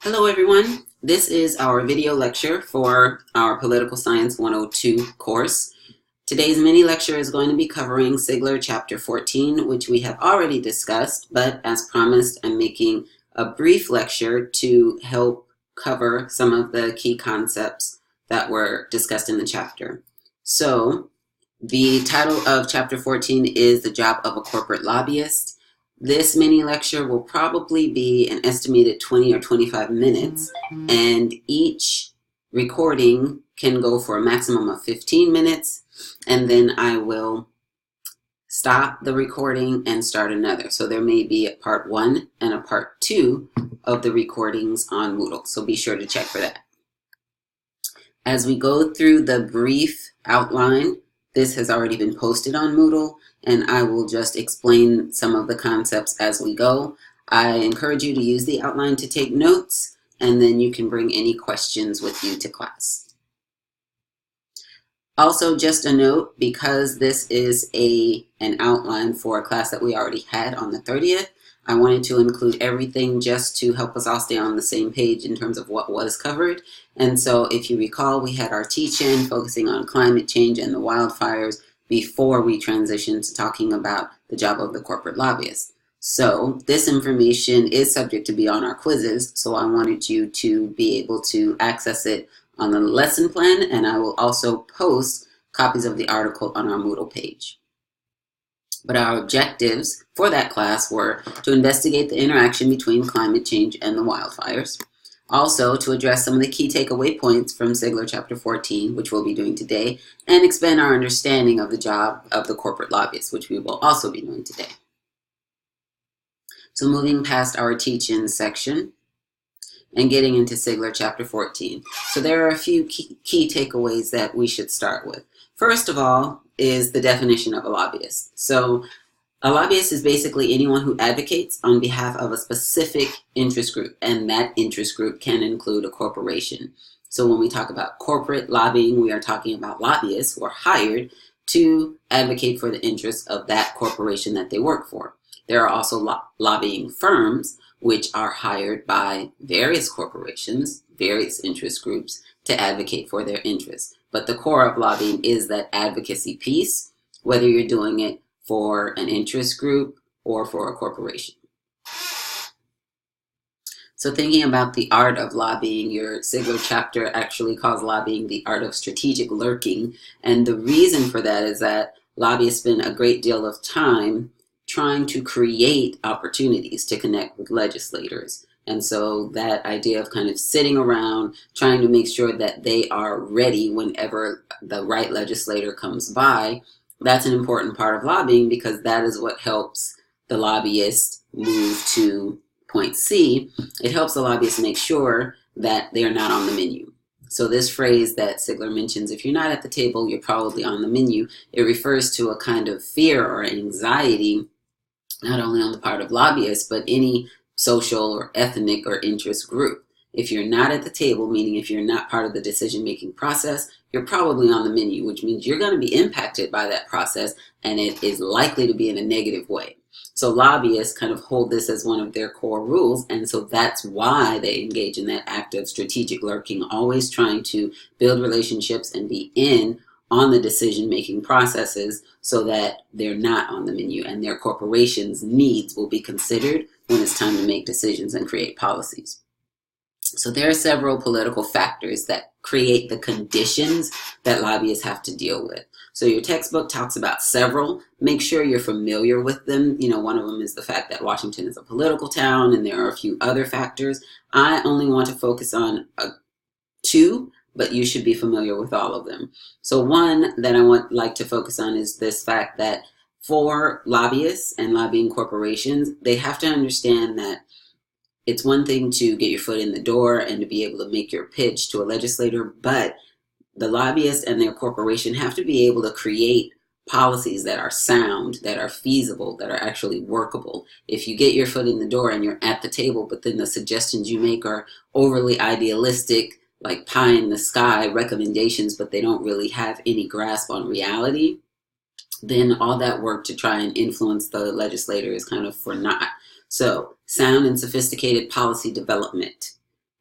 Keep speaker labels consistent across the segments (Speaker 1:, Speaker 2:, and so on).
Speaker 1: Hello everyone, this is our video lecture for our Political Science 102 course. Today's mini lecture is going to be covering Cigler chapter 14, which we have already discussed, but as promised, I'm making a brief lecture to help cover some of the key concepts that were discussed in the chapter. So, the title of chapter 14 is The Job of a Corporate Lobbyist. This mini lecture will probably be an estimated 20 or 25 minutes, and each recording can go for a maximum of 15 minutes, and then I will stop the recording and start another. So there may be a part 1 and a part 2 of the recordings on Moodle, so be sure to check for that. As we go through the brief outline, this has already been posted on Moodle, and I will just explain some of the concepts as we go. I encourage you to use the outline to take notes, and then you can bring any questions with you to class. Also, just a note, because this is an outline for a class that we already had on the 30th, I wanted to include everything just to help us all stay on the same page in terms of what was covered. And so if you recall, we had our teach-in focusing on climate change and the wildfires before we transitioned to talking about the job of the corporate lobbyist. So this information is subject to be on our quizzes, so I wanted you to be able to access it on the lesson plan, and I will also post copies of the article on our Moodle page. But our objectives for that class were to investigate the interaction between climate change and the wildfires. Also, to address some of the key takeaway points from Cigler chapter 14, which we'll be doing today, and expand our understanding of the job of the corporate lobbyist, which we will also be doing today. So moving past our teach-in section and getting into Cigler chapter 14. So there are a few key takeaways that we should start with. First of all is the definition of a lobbyist. So a lobbyist is basically anyone who advocates on behalf of a specific interest group, and that interest group can include a corporation. So when we talk about corporate lobbying, we are talking about lobbyists who are hired to advocate for the interests of that corporation that they work for. There are also lobbying firms which are hired by various corporations, various interest groups, to advocate for their interests. But the core of lobbying is that advocacy piece, whether you're doing it for an interest group or for a corporation. So thinking about the art of lobbying, your Cigler chapter actually calls lobbying the art of strategic lurking. And the reason for that is that lobbyists spend a great deal of time trying to create opportunities to connect with legislators. And so that idea of kind of sitting around trying to make sure that they are ready whenever the right legislator comes by, that's an important part of lobbying, because that is what helps the lobbyist move to point C. It helps the lobbyist make sure that they're not on the menu. So this phrase that Cigler mentions, if you're not at the table, you're probably on the menu, it refers to a kind of fear or anxiety, not only on the part of lobbyists, but any social or ethnic or interest group. If you're not at the table, meaning if you're not part of the decision-making process, you're probably on the menu, which means you're going to be impacted by that process, and it is likely to be in a negative way. So lobbyists kind of hold this as one of their core rules, and so that's why they engage in that act of strategic lurking, always trying to build relationships and be in on the decision-making processes so that they're not on the menu and their corporation's needs will be considered when it's time to make decisions and create policies. So there are several political factors that create the conditions that lobbyists have to deal with. So your textbook talks about several. Make sure you're familiar with them. You know, one of them is the fact that Washington is a political town, and there are a few other factors. I only want to focus on two, but you should be familiar with all of them. So one that I like to focus on is this fact that for lobbyists and lobbying corporations, they have to understand that it's one thing to get your foot in the door and to be able to make your pitch to a legislator, but the lobbyist and their corporation have to be able to create policies that are sound, that are feasible, that are actually workable. If you get your foot in the door and you're at the table, but then the suggestions you make are overly idealistic, like pie in the sky recommendations, but they don't really have any grasp on reality, then all that work to try and influence the legislator is kind of for naught. So sound and sophisticated policy development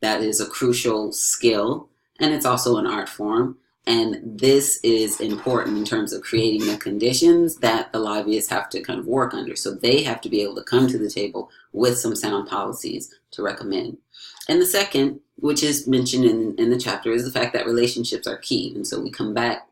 Speaker 1: That is a crucial skill, and it's also an art form. And this is important in terms of creating the conditions that the lobbyists have to kind of work under. So they have to be able to come to the table with some sound policies to recommend. And the second, which is mentioned in the chapter, is the fact that relationships are key. And so we come back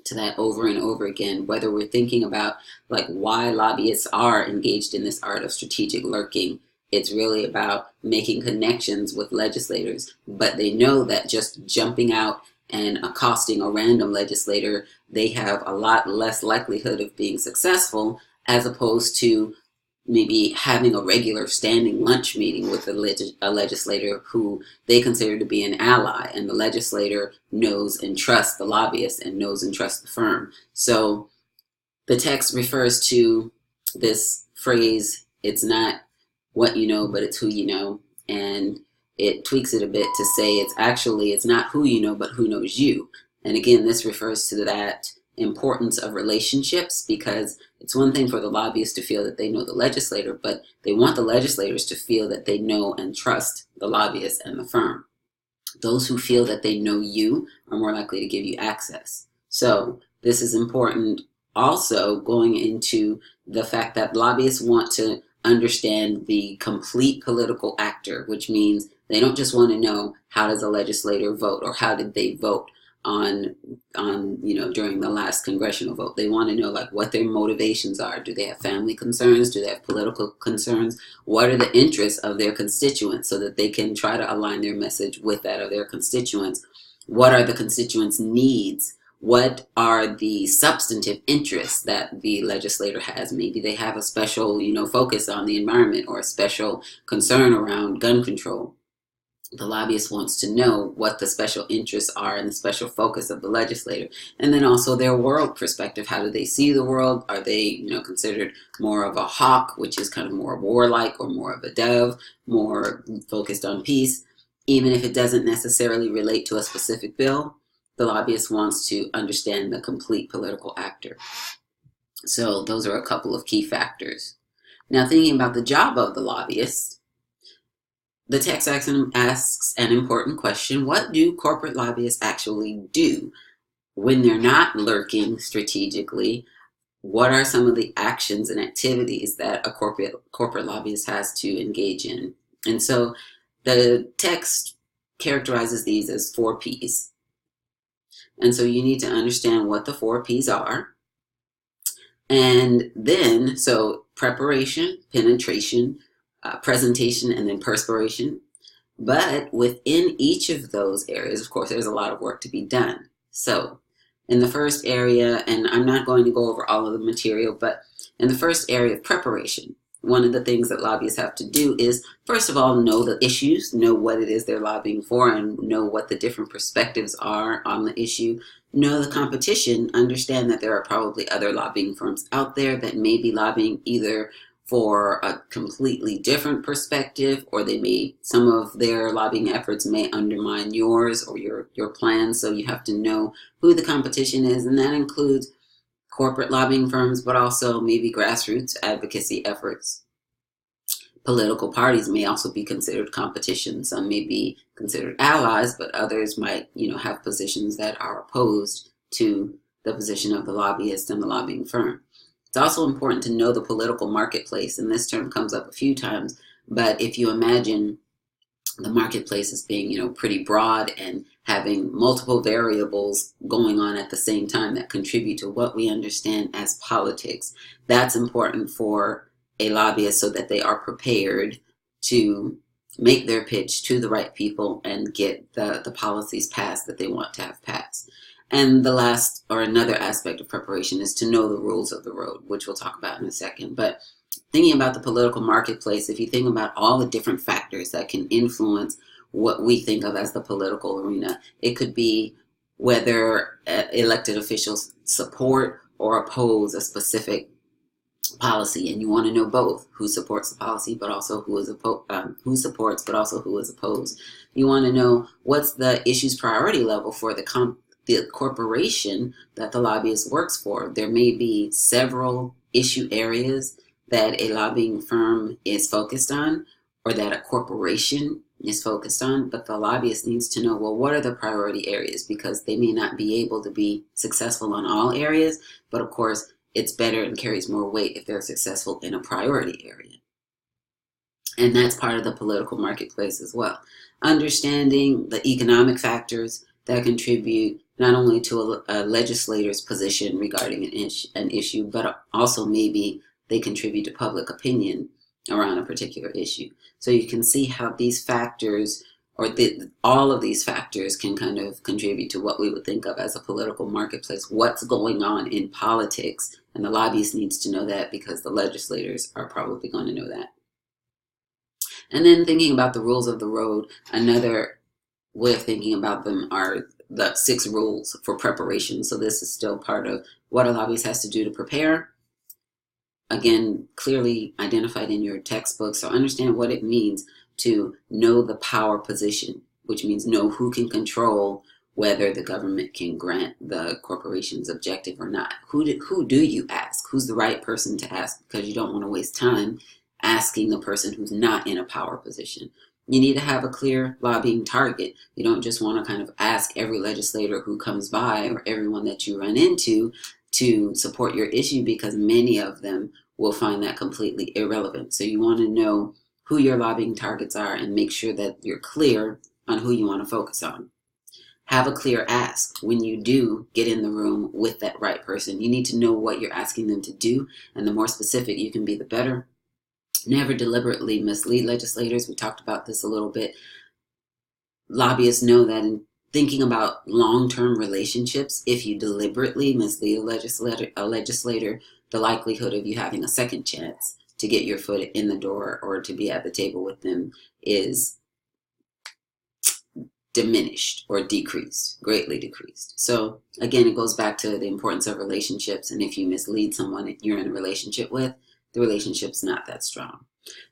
Speaker 1: to that over and over again, whether we're thinking about like why lobbyists are engaged in this art of strategic lurking. It's really about making connections with legislators, but they know that just jumping out and accosting a random legislator, they have a lot less likelihood of being successful as opposed to maybe having a regular standing lunch meeting with a legislator who they consider to be an ally, and the legislator knows and trusts the lobbyist and knows and trusts the firm. So the text refers to this phrase, it's not what you know, but it's who you know, and it tweaks it a bit to say it's not who you know, but who knows you. And again, this refers to that importance of relationships, because it's one thing for the lobbyists to feel that they know the legislator, but they want the legislators to feel that they know and trust the lobbyist and the firm. Those who feel that they know you are more likely to give you access. So this is important also going into the fact that lobbyists want to understand the complete political actor, which means they don't just want to know how does a legislator vote or how did they vote on during the last congressional vote. They want to know like what their motivations are. Do they have family concerns? Do they have political concerns? What are the interests of their constituents so that they can try to align their message with that of their constituents? What are the constituents' needs? What are the substantive interests that the legislator has? Maybe they have a special, focus on the environment or a special concern around gun control. The lobbyist wants to know what the special interests are and the special focus of the legislator. And then also their world perspective. How do they see the world? Are they, considered more of a hawk, which is kind of more warlike, or more of a dove, more focused on peace? Even if it doesn't necessarily relate to a specific bill, the lobbyist wants to understand the complete political actor. So those are a couple of key factors. Now, thinking about the job of the lobbyist, the text asks an important question. What do corporate lobbyists actually do when they're not lurking strategically? What are some of the actions and activities that a corporate lobbyist has to engage in? And so the text characterizes these as 4 Ps. And so you need to understand what the 4 Ps are. And then, so preparation, penetration, presentation, and then perspiration. But within each of those areas, of course, there's a lot of work to be done. So in the first area, and I'm not going to go over all of the material, but in the first area of preparation, one of the things that lobbyists have to do is, first of all, know the issues, know what it is they're lobbying for, and know what the different perspectives are on the issue. Know the competition, understand that there are probably other lobbying firms out there that may be lobbying either for a completely different perspective, or some of their lobbying efforts may undermine yours or your plans. So you have to know who the competition is, and that includes corporate lobbying firms, but also maybe grassroots advocacy efforts. Political parties may also be considered competition. Some may be considered allies, but others might, have positions that are opposed to the position of the lobbyist and the lobbying firm. It's also important to know the political marketplace, and this term comes up a few times, but if you imagine the marketplace as being, pretty broad and having multiple variables going on at the same time that contribute to what we understand as politics, that's important for a lobbyist so that they are prepared to make their pitch to the right people and get the policies passed that they want to have passed. And the last, or another aspect of preparation, is to know the rules of the road, which we'll talk about in a second. But thinking about the political marketplace, if you think about all the different factors that can influence what we think of as the political arena, it could be whether elected officials support or oppose a specific policy, and you want to know both: who supports the policy, but also who supports, but also who is opposed. You want to know what's the issue's priority level for the corporation that the lobbyist works for. There may be several issue areas that a lobbying firm is focused on, or that a corporation is focused on, but the lobbyist needs to know, well, what are the priority areas? Because they may not be able to be successful on all areas, but of course, it's better and carries more weight if they're successful in a priority area. And that's part of the political marketplace as well. Understanding the economic factors that contribute not only to a legislator's position regarding an issue, but also maybe they contribute to public opinion around a particular issue. So you can see how these factors, or all of these factors, can kind of contribute to what we would think of as a political marketplace. What's going on in politics, and the lobbyist needs to know that because the legislators are probably going to know that. And then thinking about the rules of the road, another way of thinking about them are the 6 rules for preparation. So this is still part of what a lobbyist has to do to prepare. Again, clearly identified in your textbook. So understand what it means to know the power position, which means know who can control whether the government can grant the corporation's objective or not. Who do you ask? Who's the right person to ask? Because you don't want to waste time asking the person who's not in a power position. You need to have a clear lobbying target. You don't just want to kind of ask every legislator who comes by or everyone that you run into to support your issue, because many of them will find that completely irrelevant. So you want to know who your lobbying targets are and make sure that you're clear on who you want to focus on. Have a clear ask when you do get in the room with that right person. You need to know what you're asking them to do, and the more specific you can be, the better. Never deliberately mislead legislators. We talked about this a little bit. Lobbyists know that in thinking about long-term relationships, if you deliberately mislead a legislator, the likelihood of you having a second chance to get your foot in the door or to be at the table with them is diminished or decreased, greatly decreased. So again, it goes back to the importance of relationships. And if you mislead someone that you're in a relationship with, the relationship's not that strong.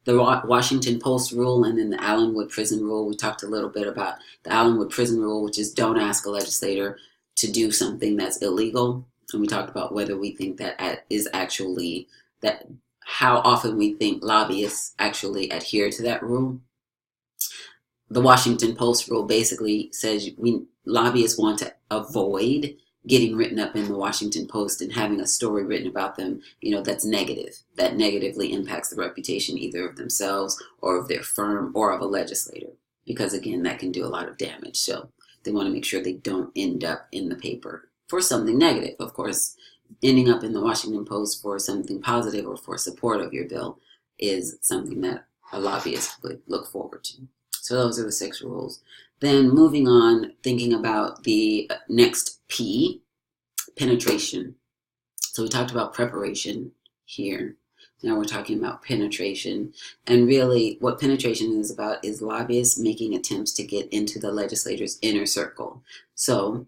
Speaker 1: The Washington Post rule and then the Allenwood prison rule. We talked a little bit about the Allenwood prison rule, which is don't ask a legislator to do something that's illegal. And we talked about whether we think that is actually, that how often we think lobbyists actually adhere to that rule. The Washington Post rule basically says lobbyists want to avoid getting written up in the Washington Post and having a story written about them, that's negative, that negatively impacts the reputation either of themselves or of their firm or of a legislator, because again, that can do a lot of damage. So they want to make sure they don't end up in the paper for something negative. Of course, ending up in the Washington Post for something positive or for support of your bill is something that a lobbyist would look forward to. So those are the 6 rules. Then moving on, thinking about the next P, penetration. So we talked about preparation here. Now we're talking about penetration. And really what penetration is about is lobbyists making attempts to get into the legislator's inner circle. So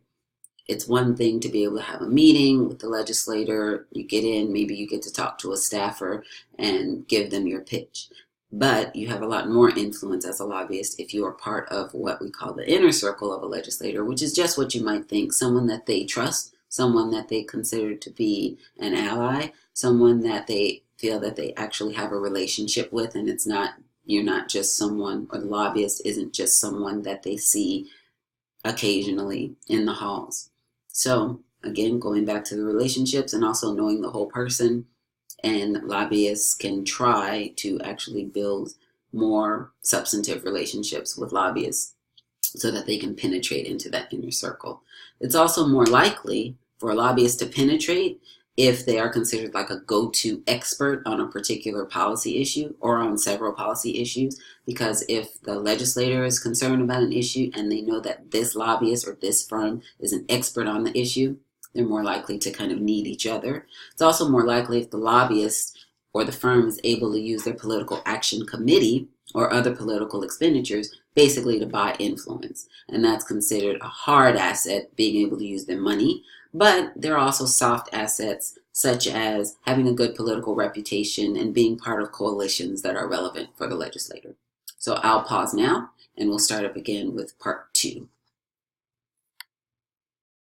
Speaker 1: it's one thing to be able to have a meeting with the legislator. You get in, maybe you get to talk to a staffer and give them your pitch. But you have a lot more influence as a lobbyist if you are part of what we call the inner circle of a legislator, which is just what you might think, someone that they trust, someone that they consider to be an ally, someone that they feel that they actually have a relationship with, and you're not just someone, or the lobbyist isn't just someone that they see occasionally in the halls. So again, going back to the relationships and also knowing the whole person, and lobbyists can try to actually build more substantive relationships with lobbyists so that they can penetrate into that inner circle. It's also more likely for a lobbyist to penetrate if they are considered like a go-to expert on a particular policy issue or on several policy issues, because if the legislator is concerned about an issue and they know that this lobbyist or this firm is an expert on the issue, they're more likely to kind of need each other. It's also more likely if the lobbyist or the firm is able to use their political action committee or other political expenditures basically to buy influence. And that's considered a hard asset, being able to use their money. But there are also soft assets, such as having a good political reputation and being part of coalitions that are relevant for the legislator. So I'll pause now and we'll start up again with part 2.